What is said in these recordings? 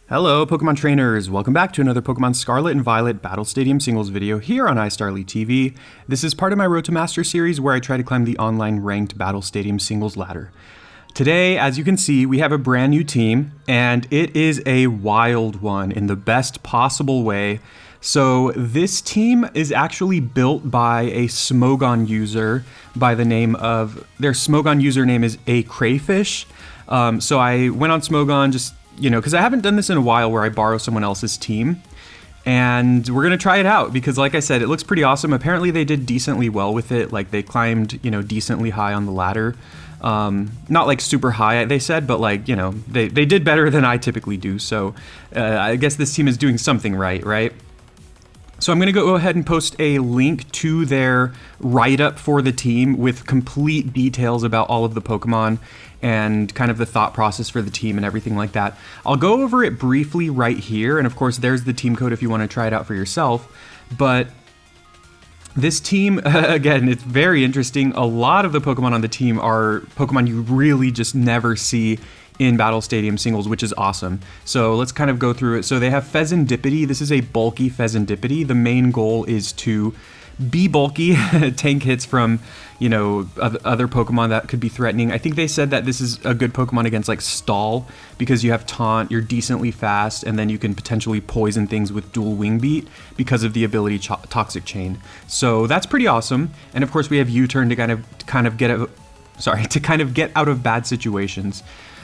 Hello Pokemon trainers, welcome back to another Pokemon Scarlet and Violet Battle Stadium singles video here on iStarly TV. This is part of my Road to Master series where I try to climb the online ranked Battle Stadium singles ladder. Today, as you can see, we have a brand new team and it is a wild one in the best possible way. So this team is actually built by a Smogon user by the name of, their Smogon username is a crayfish. So I went on Smogon just because I haven't done this in a while where I borrow someone else's team. And we're going to try it out because, like I said, it looks pretty awesome. Apparently they did decently well with it. Like they climbed, decently high on the ladder. Not like super high, they said, but like, they did better than I typically do. So I guess this team is doing something right? So I'm going to go ahead and post a link to their write-up for the team with complete details about all of the Pokemon and kind of the thought process for the team and everything like that. I'll go over it briefly right here, and of course there's the team code if you want to try it out for yourself. But this team, again, it's very interesting. A lot of the Pokemon on the team are Pokemon you really just never see in Battle Stadium singles, which is awesome. So let's kind of go through it. So they have Fezandipiti. This is a bulky Fezandipiti. The main goal is to be bulky, tank hits from, other Pokemon that could be threatening. I think they said that this is a good Pokemon against like Stall because you have Taunt, you're decently fast, and then you can potentially poison things with dual Wing Beat because of the ability Toxic Chain. So that's pretty awesome. And of course we have U-Turn to kind of get out of bad situations.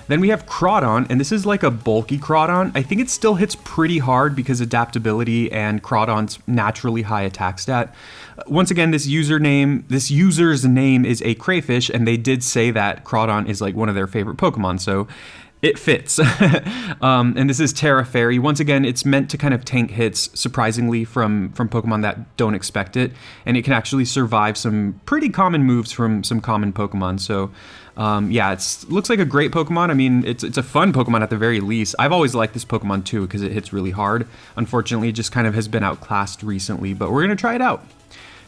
Then we have Crawdaunt, and this is like a bulky Crawdaunt. I think it still hits pretty hard because adaptability and Crawdaunt's naturally high attack stat. Once again, this user's name is a crayfish, and they did say that Crawdaunt is like one of their favorite Pokemon, so it fits. And this is Terra Fairy. Once again, it's meant to kind of tank hits, surprisingly, from Pokemon that don't expect it. And it can actually survive some pretty common moves from some common Pokemon. So, yeah, it looks like a great Pokemon. I mean, it's a fun Pokemon at the very least. I've always liked this Pokemon, too, because it hits really hard. Unfortunately, it just kind of has been outclassed recently, but we're going to try it out.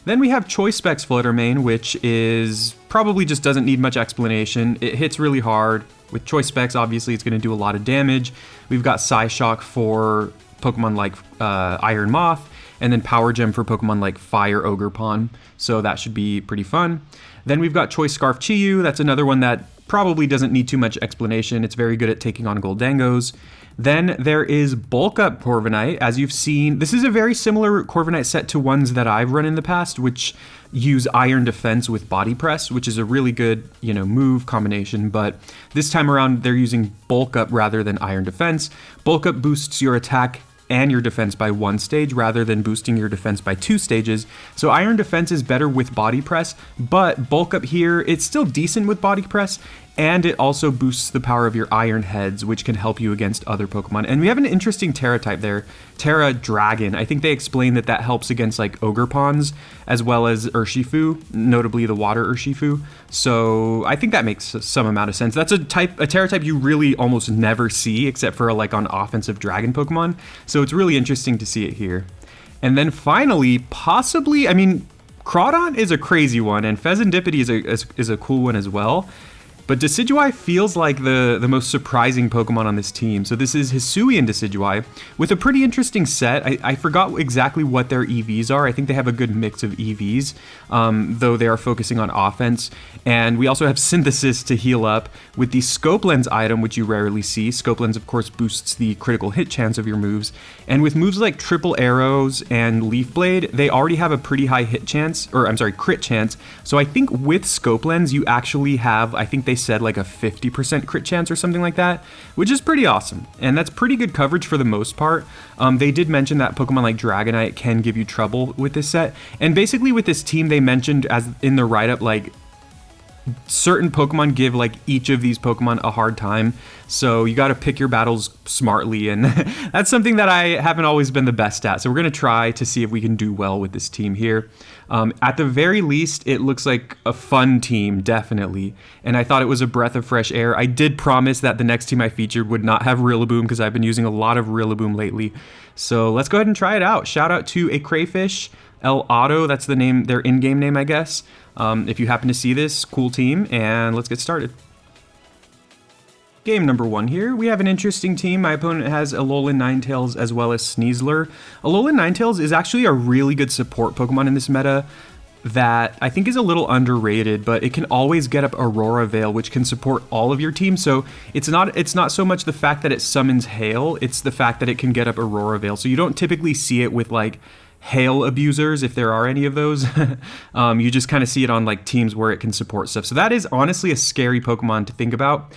Then we have Choice Specs Flutter Mane, which is probably just doesn't need much explanation. It hits really hard. With Choice Specs, obviously, it's going to do a lot of damage. We've got Psyshock for Pokemon like Iron Moth, and then Power Gem for Pokemon like Fire Ogerpon. So that should be pretty fun. Then we've got Choice Scarf Chiyu. That's another one that probably doesn't need too much explanation. It's very good at taking on Goldangos. Then there is Bulk Up Corviknight. As you've seen, this is a very similar Corviknight set to ones that I've run in the past, which use Iron Defense with Body Press, which is a really good, move combination. But this time around, they're using Bulk Up rather than Iron Defense. Bulk Up boosts your attack and your defense by 1 stage rather than boosting your defense by 2 stages. So Iron Defense is better with Body Press, but Bulk Up here, it's still decent with Body Press, and it also boosts the power of your Iron Heads, which can help you against other Pokemon. And we have an interesting Terra type there, Terra Dragon. I think they explained that helps against like Ogerpons as well as Urshifu, notably the Water Urshifu. So I think that makes some amount of sense. That's a Terra type you really almost never see except for like on offensive Dragon Pokemon. So it's really interesting to see it here. And then finally, possibly, Crawdaunt is a crazy one, and Fezandipiti is a cool one as well. But Decidueye feels like the most surprising Pokemon on this team. So this is Hisuian Decidueye with a pretty interesting set. I forgot exactly what their EVs are. I think they have a good mix of EVs, though they are focusing on offense. And we also have Synthesis to heal up with the Scope Lens item, which you rarely see. Scope Lens, of course, boosts the critical hit chance of your moves. And with moves like Triple Arrows and Leaf Blade, they already have a pretty high crit chance. So I think with Scope Lens, you actually have, I think they said like a 50% crit chance or something like that, which is pretty awesome. And that's pretty good coverage for the most part. They did mention that Pokemon like Dragonite can give you trouble with this set. And basically with this team, they mentioned as in the write-up, like certain Pokemon give like each of these Pokemon a hard time. So you got to pick your battles smartly. And that's something that I haven't always been the best at. So we're going to try to see if we can do well with this team here. At the very least, it looks like a fun team, definitely. And I thought it was a breath of fresh air. I did promise that the next team I featured would not have Rillaboom because I've been using a lot of Rillaboom lately. So let's go ahead and try it out. Shout out to a Crayfish, El Otto, that's the name, their in-game name, I guess. If you happen to see this, cool team, and let's get started. Game number 1 here. We have an interesting team. My opponent has Alolan Ninetales as well as Sneasler. Alolan Ninetales is actually a really good support Pokemon in this meta that I think is a little underrated, but it can always get up Aurora Veil, which can support all of your team. So it's not so much the fact that it summons Hail, it's the fact that it can get up Aurora Veil. So you don't typically see it with like Hail abusers, if there are any of those. You just kind of see it on like teams where it can support stuff. So that is honestly a scary Pokemon to think about,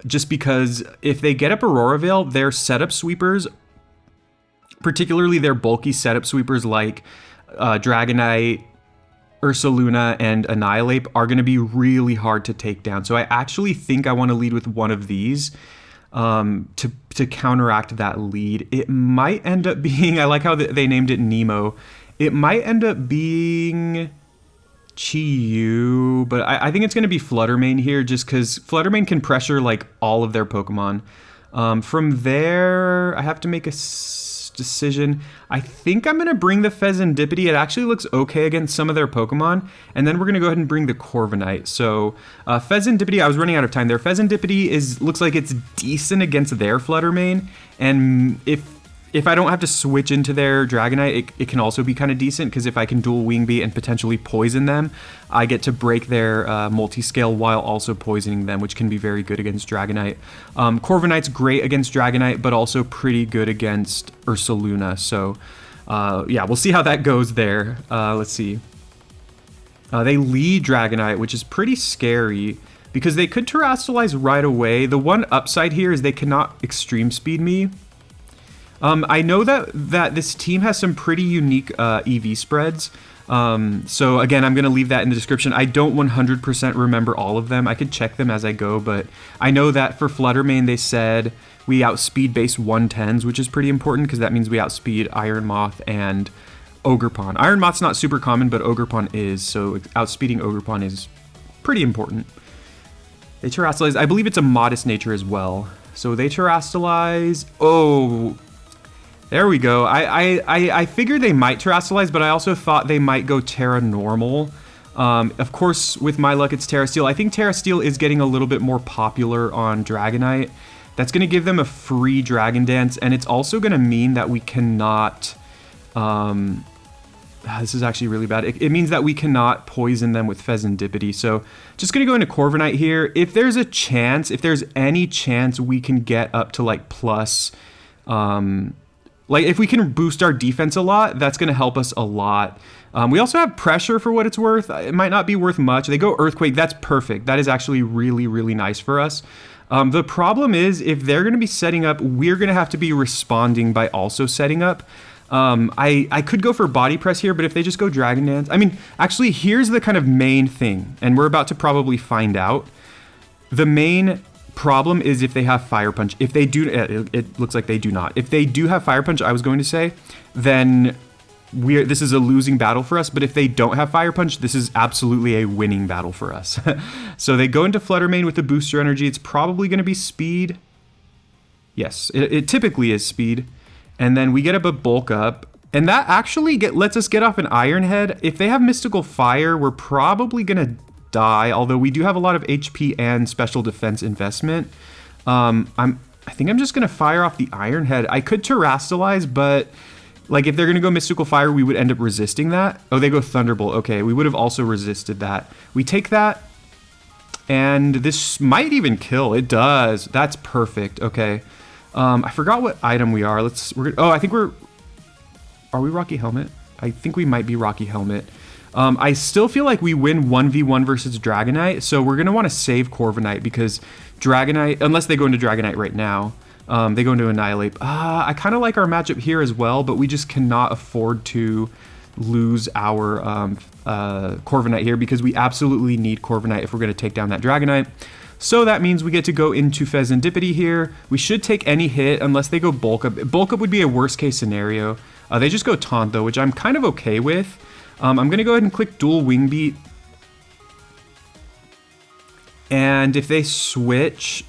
just because if they get up Aurora Veil, their setup sweepers, particularly their bulky setup sweepers like Dragonite, Ursaluna, and Annihilate, are going to be really hard to take down. So I actually think I want to lead with one of these to counteract that lead. It might end up being, I like how they named it Nemo. It might end up being Chi-Yu, but I think it's going to be Flutter Mane here, just because Flutter Mane can pressure like all of their Pokemon. From there, I have to make a decision. I think I'm going to bring the Fezandipiti. It actually looks okay against some of their Pokemon. And then we're going to go ahead and bring the Corviknight. So Fezandipiti, I was running out of time there. Fezandipiti looks like it's decent against their Flutter Mane. And if I don't have to switch into their Dragonite, it can also be kind of decent, because if I can dual Wing Beat and potentially poison them, I get to break their multi-scale while also poisoning them, which can be very good against Dragonite. Corviknight's great against Dragonite, but also pretty good against Ursaluna. So yeah, we'll see how that goes there. Let's see. They lead Dragonite, which is pretty scary, because they could Terrasilize right away. The one upside here is they cannot Extreme Speed me. I know that this team has some pretty unique EV spreads. So again, I'm going to leave that in the description. I don't 100% remember all of them. I could check them as I go, but I know that for Flutter Mane, they said we outspeed base 110s, which is pretty important, because that means we outspeed Iron Moth and Ogerpon. Iron Moth's not super common, but Ogerpon is, so outspeeding Ogerpon is pretty important. They Terrasilize. I believe it's a modest nature as well. So they Terrasilize. Oh, there we go. I figured they might Terrasilize, but I also thought they might go Terra Normal. Of course, with my luck, it's Terra Steel. I think Terra Steel is getting a little bit more popular on Dragonite. That's going to give them a free Dragon Dance, and it's also going to mean that we cannot... this is actually really bad. It means that we cannot poison them with Fezandipiti. So just going to go into Corviknight here. If there's a chance, if there's any chance we can get up to like plus... like, if we can boost our defense a lot, that's going to help us a lot. We also have pressure for what it's worth. It might not be worth much. They go Earthquake. That's perfect. That is actually really, really nice for us. The problem is, if they're going to be setting up, we're going to have to be responding by also setting up. I could go for Body Press here, but if they just go Dragon Dance... I mean, actually, here's the kind of main thing, and we're about to probably find out. The main... problem is if they have Fire Punch. If they do, it looks like they do not. If they do have Fire Punch, I was going to say, then this is a losing battle for us. But if they don't have Fire Punch, this is absolutely a winning battle for us. So they go into Flutter Mane with the booster energy. It's probably going to be speed. Yes, it typically is speed. And then we get up a bulk up. And that actually lets us get off an Iron Head. If they have Mystical Fire, we're probably going to die, although we do have a lot of HP and special defense investment. I think I'm just going to fire off the Iron Head. I could Terrasilize, but like if they're going to go Mystical Fire, we would end up resisting that. Oh, they go Thunderbolt. Okay, we would have also resisted that. We take that, and this might even kill. It does. That's perfect. Okay. I forgot what item we are. I think are we Rocky Helmet? I think we might be Rocky Helmet. I still feel like we win 1v1 versus Dragonite, so we're going to want to save Corviknight, because Dragonite, unless they go into Dragonite right now, they go into Annihilate. I kind of like our matchup here as well, but we just cannot afford to lose our Corviknight here, because we absolutely need Corviknight if we're going to take down that Dragonite. So that means we get to go into Fezandipiti here. We should take any hit unless they go Bulk Up. Bulk Up would be a worst case scenario. They just go Taunt though, which I'm kind of okay with. I'm going to go ahead and click Dual Wing Beat. And if they switch,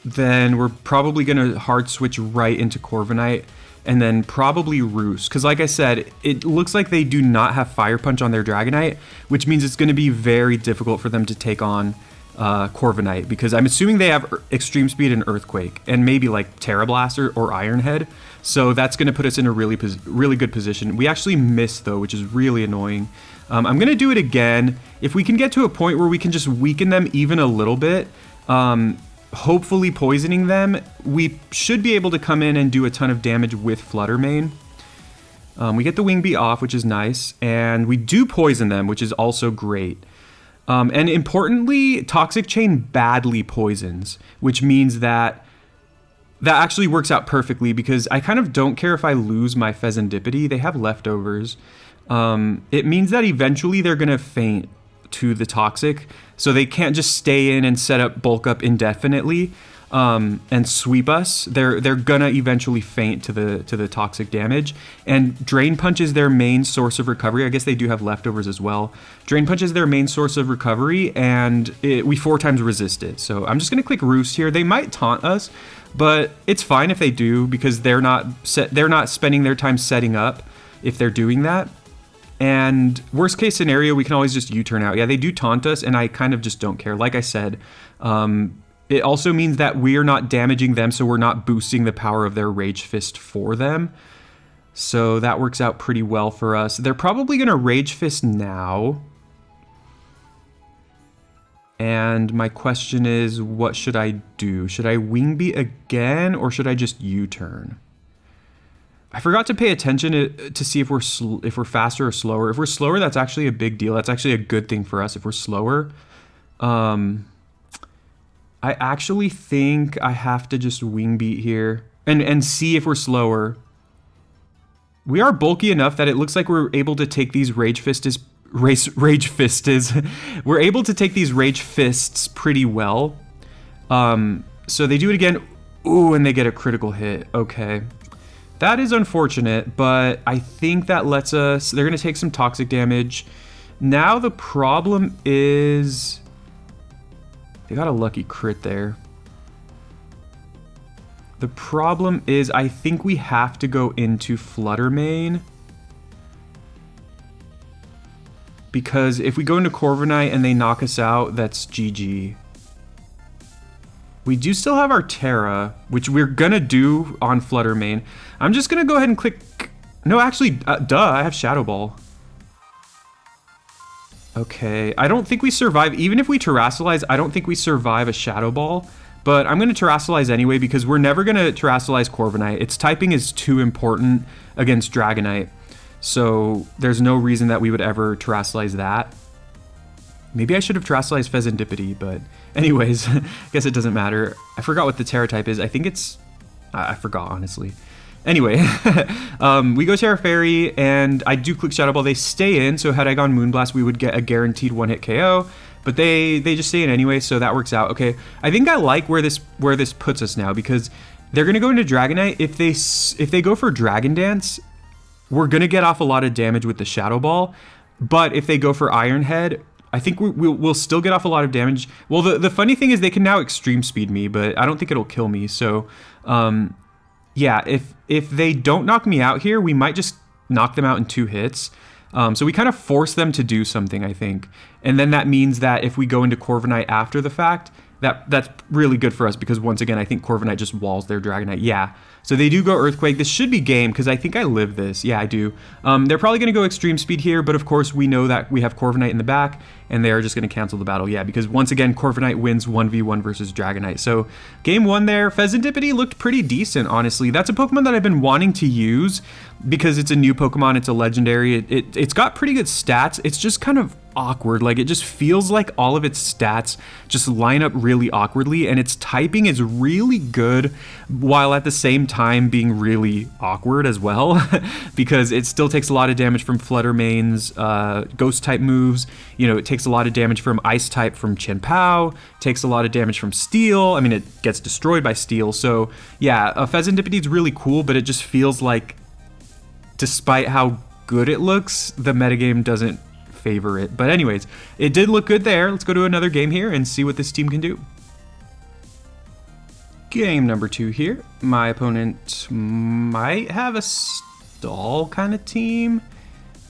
then we're probably going to hard switch right into Corviknight. And then probably Roost. Because like I said, it looks like they do not have Fire Punch on their Dragonite, which means it's going to be very difficult for them to take on Corviknight, because I'm assuming they have Extreme Speed and Earthquake, and maybe like Terra Blaster or Iron Head. So that's going to put us in a really good position. We actually missed though, which is really annoying. I'm going to do it again. If we can get to a point where we can just weaken them even a little bit, hopefully poisoning them, we should be able to come in and do a ton of damage with Flutter Mane. We get the Wing Beat off, which is nice, and we do poison them, which is also great. And importantly, Toxic Chain badly poisons, which means that actually works out perfectly, because I kind of don't care if I lose my Fezandipiti. They have leftovers. It means that eventually they're going to faint to the Toxic, so they can't just stay in and set up bulk up indefinitely and sweep us. They're gonna eventually faint to the Toxic damage. And Drain Punch is their main source of recovery. I guess they do have leftovers as well. Drain Punch is their main source of recovery, and we 4 times resist it. So I'm just gonna click Roost here. They might taunt us, but it's fine if they do, because they're not spending their time setting up if they're doing that. And worst case scenario, we can always just U-turn out. Yeah, they do taunt us, and I kind of just don't care. Like I said, it also means that we're not damaging them, so we're not boosting the power of their Rage Fist for them. So that works out pretty well for us. They're probably going to Rage Fist now. And my question is, what should I do? Should I Wing Beat again, or should I just U-turn? I forgot to pay attention to see if we're faster or slower. If we're slower, that's actually a big deal. That's actually a good thing for us if we're slower. I actually think I have to just Wing Beat here and see if we're slower. We are bulky enough that it looks like we're able to take these Rage Fists. We're able to take these Rage Fists pretty well. So they do it again. Ooh, and they get a critical hit. Okay. That is unfortunate, but I think that lets us... They're going to take some Toxic damage. Now the problem is... They got a lucky crit there. The problem is I think we have to go into Flutter Mane. Because if we go into Corviknight and they knock us out, that's GG. We do still have our Terra, which we're gonna do on Flutter Mane. I'm just gonna go ahead and click... No, actually, duh, I have Shadow Ball. Okay, I don't think we survive. Even if we Terrasilize, I don't think we survive a Shadow Ball. But I'm gonna Terrasilize anyway, because we're never gonna Terrasilize Corviknight. Its typing is too important against Dragonite. So there's no reason that we would ever Terrasilize that. Maybe I should have Terrasalized Fezandipiti, but anyways, I guess it doesn't matter. I forgot what the Terra type is. I think it's... I forgot, honestly. Anyway, we go Terra Fairy, and I do click Shadow Ball. They stay in, so had I gone Moonblast, we would get a guaranteed one-hit KO, but they just stay in anyway, so that works out. Okay, I think I like where this puts us now, because they're going to go into Dragonite. If they go for Dragon Dance, we're going to get off a lot of damage with the Shadow Ball, but if they go for Iron Head, I think we'll still get off a lot of damage. Well, the funny thing is they can now Extreme Speed me, but I don't think it'll kill me. So, yeah, if they don't knock me out here, we might just knock them out in 2 hits. So we kind of force them to do something, I think. And then that means that if we go into Corviknight after the fact, that's really good for us, because once again, I think Corviknight just walls their Dragonite. Yeah. So they do go Earthquake. This should be game, because I think I live this. Yeah, I do. They're probably going to go Extreme Speed here, but of course we know that we have Corviknight in the back, and they're just going to cancel the battle. Yeah, because once again, Corviknight wins 1v1 versus Dragonite. So game 1 there. Fezandipiti looked pretty decent, honestly. That's a Pokemon that I've been wanting to use, because it's a new Pokemon. It's a legendary. It's got pretty good stats. It's just kind of awkward. Like, it just feels like all of its stats just line up really awkwardly, and its typing is really good while at the same time being really awkward as well, because it still takes a lot of damage from Flutter Mane's ghost type moves. You know, it takes a lot of damage from ice type from Chien-Pao, takes a lot of damage from steel. I mean, it gets destroyed by steel. So yeah, Fezandipiti is really cool, but it just feels like, despite how good it looks, the metagame doesn't favor it. But anyways, it did look good there. Let's go to another game here and see what this team can do. Game number 2 here. My opponent might have a stall kind of team.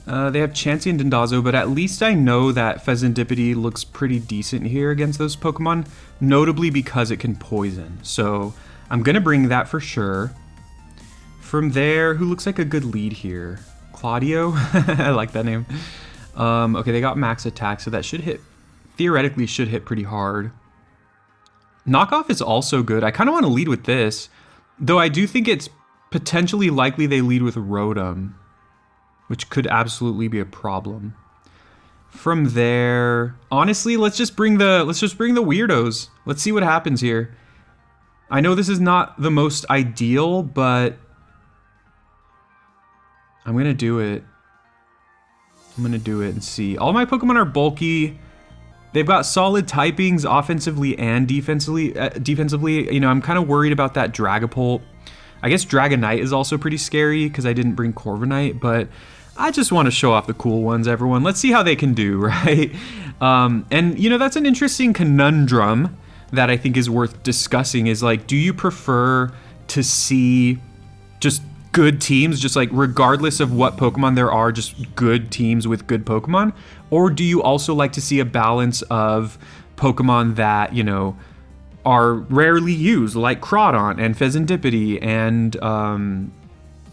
They have Chansey and Dondozo, but at least I know that Fezandipiti looks pretty decent here against those Pokemon, notably because it can poison. So I'm going to bring that for sure. From there, who looks like a good lead here? Claudio? I like that name. Okay, they got max attack, so that should hit, theoretically should hit pretty hard. Knockoff is also good. I kind of want to lead with this, though I do think it's potentially likely they lead with Rotom, which could absolutely be a problem. From there, honestly, let's just bring the weirdos. Let's see what happens here. I know this is not the most ideal, but I'm gonna do it. I'm gonna do it and see. All my Pokemon are bulky. They've got solid typings offensively and defensively. You know, I'm kind of worried about that Dragapult. I guess Dragonite is also pretty scary because I didn't bring Corviknight, but I just want to show off the cool ones, everyone. Let's see how they can do, right? And, you know, that's an interesting conundrum that I think is worth discussing is, like, do you prefer to see just good teams, just like regardless of what Pokemon there are, just good teams with good Pokemon? Or do you also like to see a balance of Pokemon that, you know, are rarely used, like Crawdaunt and Fezandipiti and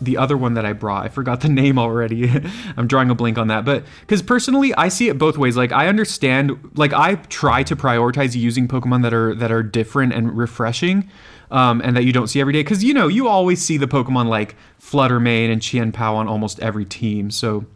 the other one that I brought, I forgot the name already. I'm drawing a blank on that. But because personally, I see it both ways. Like, I understand, like, I try to prioritize using Pokemon that are different and refreshing, and that you don't see every day. Because, you know, you always see the Pokemon like Flutter Mane and Qianpao on almost every team. So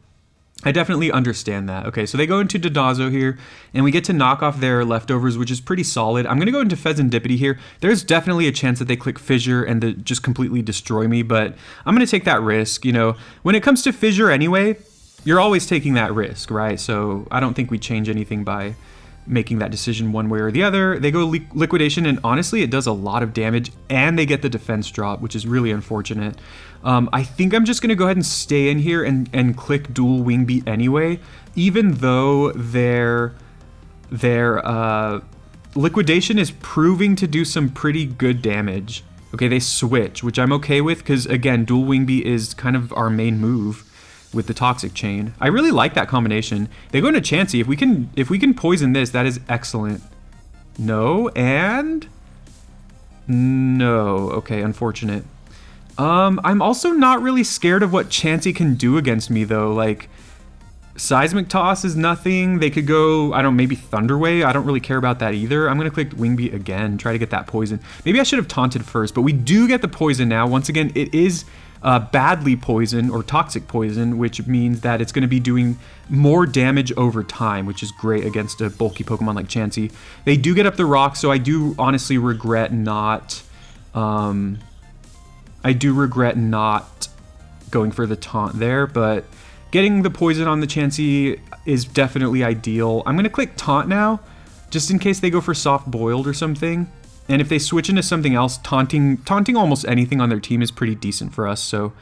I definitely understand that. Okay, so they go into Dondozo here, and we get to knock off their leftovers, which is pretty solid. I'm going to go into Fezandipiti here. There's definitely a chance that they click Fissure and to just completely destroy me, but I'm going to take that risk. You know, when it comes to Fissure anyway, you're always taking that risk, right? So I don't think we change anything by making that decision one way or the other. They go Liquidation, and honestly, it does a lot of damage, and they get the defense drop, which is really unfortunate. I think I'm just going to go ahead and stay in here and click Dual Wing Beat anyway, even though their Liquidation is proving to do some pretty good damage. Okay, they switch, which I'm okay with, because again, Dual Wing Beat is kind of our main move with the Toxic Chain. I really like that combination. They go into Chansey. If we can poison this, that is excellent. No, and no. Okay, unfortunate. I'm also not really scared of what Chansey can do against me, though. Like, Seismic Toss is nothing. They could go, I don't know, maybe Thunder Wave. I don't really care about that either. I'm going to click Wing Beat again, try to get that poison. Maybe I should have taunted first, but we do get the poison now. Once again, it is badly poison or toxic poison, which means that it's going to be doing more damage over time, which is great against a bulky Pokemon like Chansey. They do get up the rock, so I do honestly regret not going for the taunt there, but getting the poison on the Chansey is definitely ideal. I'm going to click taunt now, just in case they go for soft boiled or something. And if they switch into something else, taunting almost anything on their team is pretty decent for us. So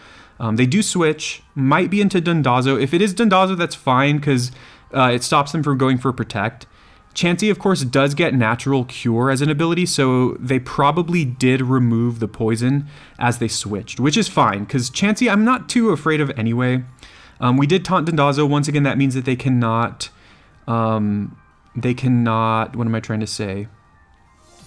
they do switch, might be into Dondozo. If it is Dondozo, that's fine, because it stops them from going for Protect. Chansey, of course, does get Natural Cure as an ability, so they probably did remove the poison as they switched, which is fine, because Chansey I'm not too afraid of anyway. We did taunt Dondozo. Once again, that means that they cannot, what am I trying to say?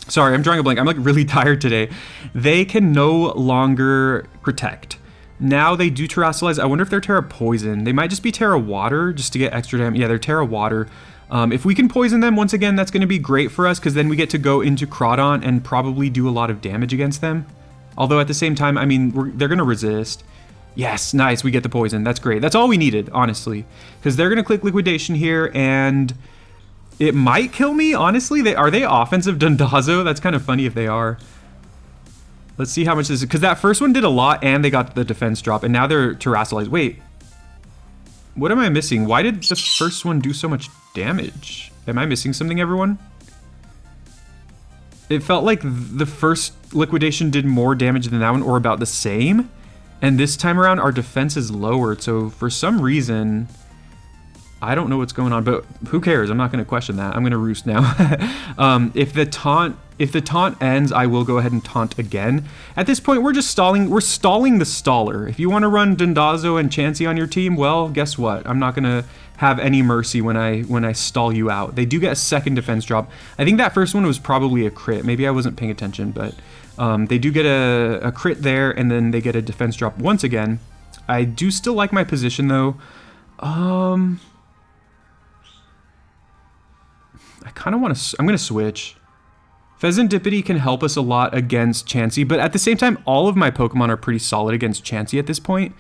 Sorry, I'm drawing a blank. I'm like really tired today. They can no longer Protect. Now they do Terrasilize. I wonder if they're Terra Poison. They might just be Terra Water just to get extra damage. Yeah, they're Terra Water. If we can poison them, once again, that's going to be great for us, because then we get to go into Crawdaunt and probably do a lot of damage against them. Although at the same time, I mean, they're going to resist. Yes, nice, we get the poison. That's great. That's all we needed, honestly. Because they're going to click Liquidation here, and it might kill me, honestly. Are they offensive Dondozo? That's kind of funny if they are. Let's see how much this is. Because that first one did a lot, and they got the defense drop, and now they're Terrasilized. Wait. What am I missing? Why did the first one do so much damage? Am I missing something, everyone? It felt like the first Liquidation did more damage than that one, or about the same. And this time around, our defense is lowered. So for some reason, I don't know what's going on, but who cares? I'm not going to question that. I'm going to roost now. If the taunt ends, I will go ahead and taunt again. At this point, we're just stalling. We're stalling the staller. If you want to run Dondozo and Chansey on your team, well, guess what? I'm not going to have any mercy when I stall you out. They do get a second defense drop. I think that first one was probably a crit. Maybe I wasn't paying attention, but they do get a crit there, and then they get a defense drop once again. I do still like my position, though. I kind of want to... I'm going to switch. Fezandipiti can help us a lot against Chansey, but at the same time, all of my Pokemon are pretty solid against Chansey at this point.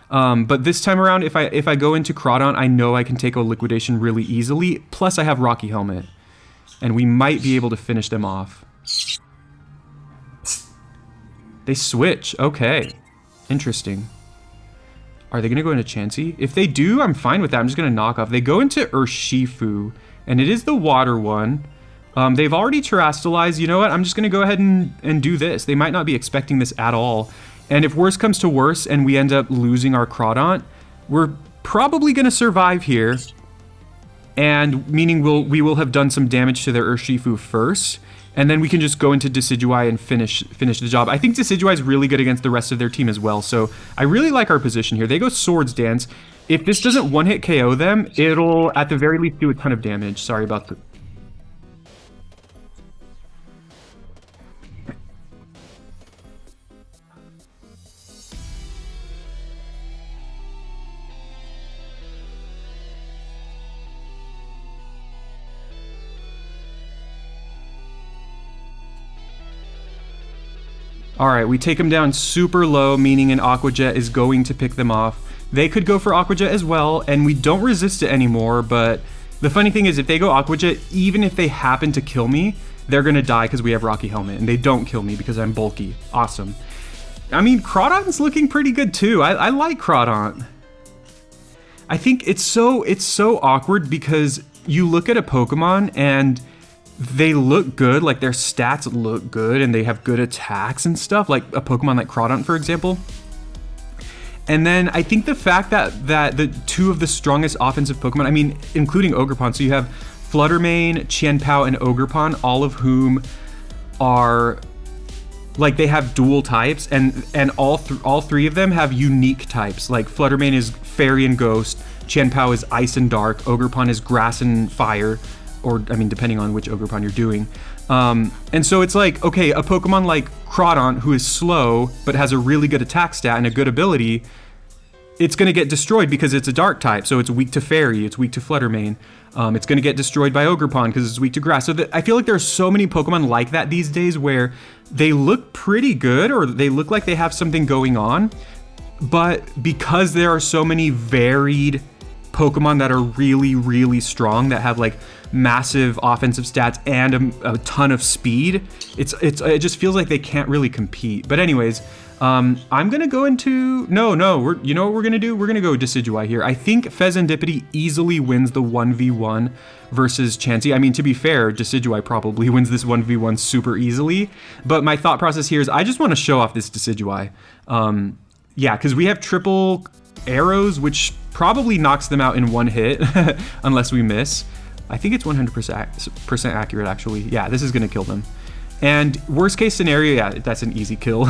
But this time around, if I go into Crawdaunt, I know I can take a Liquidation really easily. Plus, I have Rocky Helmet, and we might be able to finish them off. They switch. Okay. Interesting. Are they going to go into Chansey? If they do, I'm fine with that. I'm just going to knock off. They go into Urshifu, and it is the water one. They've already terastallized. You know what? I'm just going to go ahead and do this. They might not be expecting this at all. And if worse comes to worse and we end up losing our Crawdaunt, we're probably going to survive here. And meaning we will have done some damage to their Urshifu first. And then we can just go into Decidueye and finish the job. I think Decidueye is really good against the rest of their team as well. So I really like our position here. They go Swords Dance. If this doesn't one-hit KO them, it'll at the very least do a ton of damage. Sorry about the... Alright, we take them down super low, meaning an Aqua Jet is going to pick them off. They could go for Aqua Jet as well, and we don't resist it anymore, but the funny thing is if they go Aqua Jet, even if they happen to kill me, they're going to die because we have Rocky Helmet, and they don't kill me because I'm bulky. Awesome. I mean, Crawdaunt's looking pretty good too. I like Crawdaunt. I think it's so awkward because you look at a Pokemon and they look good, like their stats look good and they have good attacks and stuff, like a Pokemon like Crawdaunt, for example. And then I think the fact that the two of the strongest offensive Pokemon, I mean, including Ogerpon, so you have Flutter Mane, Qianpao, and Ogerpon, all of whom are, like, they have dual types, and all three of them have unique types. Like, Flutter Mane is Fairy and Ghost, Qianpao is Ice and Dark, Ogerpon is Grass and Fire, or, I mean, depending on which Ogerpon you're doing. And so it's like, okay, a Pokemon like Crawdaunt, who is slow, but has a really good attack stat and a good ability, it's going to get destroyed because it's a Dark type, so it's weak to Fairy, it's weak to Flutter Mane. It's going to get destroyed by Ogerpon because it's weak to Grass. So I feel like there are so many Pokemon like that these days where they look pretty good, or they look like they have something going on, but because there are so many varied Pokemon that are really, really strong, that have like massive offensive stats and a ton of speed, it just feels like they can't really compete. But anyways, I'm gonna go into you know what we're gonna do? We're gonna go Decidueye here. I think Fezandipiti easily wins the 1v1 versus Chansey. I mean, to be fair, Decidueye probably wins this 1v1 super easily, but my thought process here is I just want to show off this Decidueye. Yeah, because we have triple arrows, which probably knocks them out in one hit unless we miss. I think it's 100% accurate, actually. Yeah, this is going to kill them. And worst case scenario, yeah, that's an easy kill.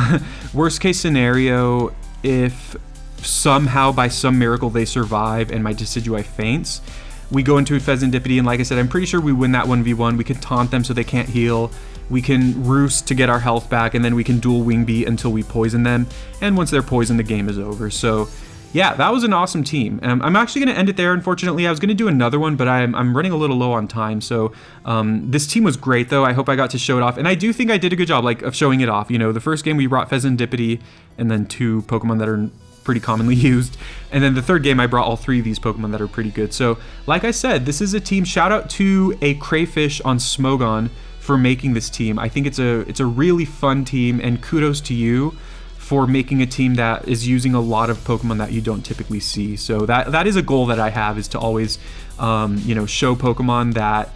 Worst case scenario, if somehow by some miracle they survive and my Decidueye faints, we go into Fezandipiti, and like I said, I'm pretty sure we win that 1v1. We can taunt them so they can't heal. We can roost to get our health back, and then we can dual Wing Beat until we poison them. And once they're poisoned, the game is over. So yeah, that was an awesome team. I'm actually going to end it there, unfortunately. I was going to do another one, but I'm running a little low on time. So this team was great, though. I hope I got to show it off. And I do think I did a good job, like, of showing it off. You know, the first game we brought Fezandipiti and then two Pokemon that are pretty commonly used. And then the third game, I brought all three of these Pokemon that are pretty good. So like I said, this is a team. Shout out to a Crayfish on Smogon for making this team. I think it's a really fun team, and kudos to you for making a team that is using a lot of Pokemon that you don't typically see. So that is a goal that I have, is to always, you know, show Pokemon that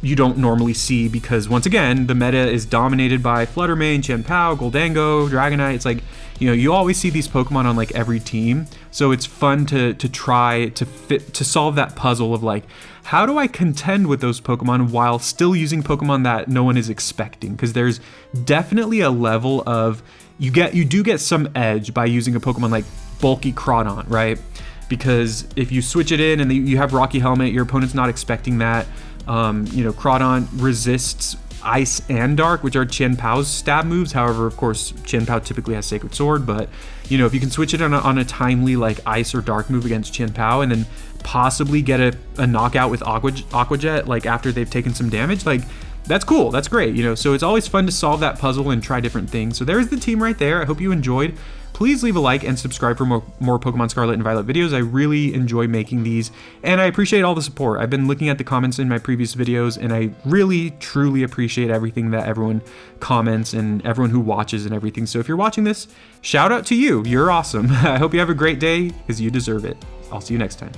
you don't normally see, because once again, the meta is dominated by Flutter Mane, Chien-Pao, Goldango, Dragonite. It's like, you know, you always see these Pokemon on like every team. So it's fun to try to solve that puzzle of like, how do I contend with those Pokemon while still using Pokemon that no one is expecting? Because there's definitely a level of, you do get some edge by using a Pokemon like bulky Crawdaunt, right? Because if you switch it in and you have Rocky Helmet, your opponent's not expecting that. You know, Crawdaunt resists Ice and Dark, which are Chien-Pao's stab moves. However, of course, Chien-Pao typically has Sacred Sword, but you know, if you can switch it on a timely like Ice or Dark move against Chien-Pao and then possibly get a knockout with Aqua Jet like after they've taken some damage, like that's cool, that's great, you know. So it's always fun to solve that puzzle and try different things. So there's the team right there. I hope you enjoyed. Please leave a like and subscribe for more Pokemon Scarlet and Violet videos. I really enjoy making these, and I appreciate all the support. I've been looking at the comments in my previous videos, and I really, truly appreciate everything that everyone comments and everyone who watches and everything. So if you're watching this, shout out to you. You're awesome. I hope you have a great day, because you deserve it. I'll see you next time.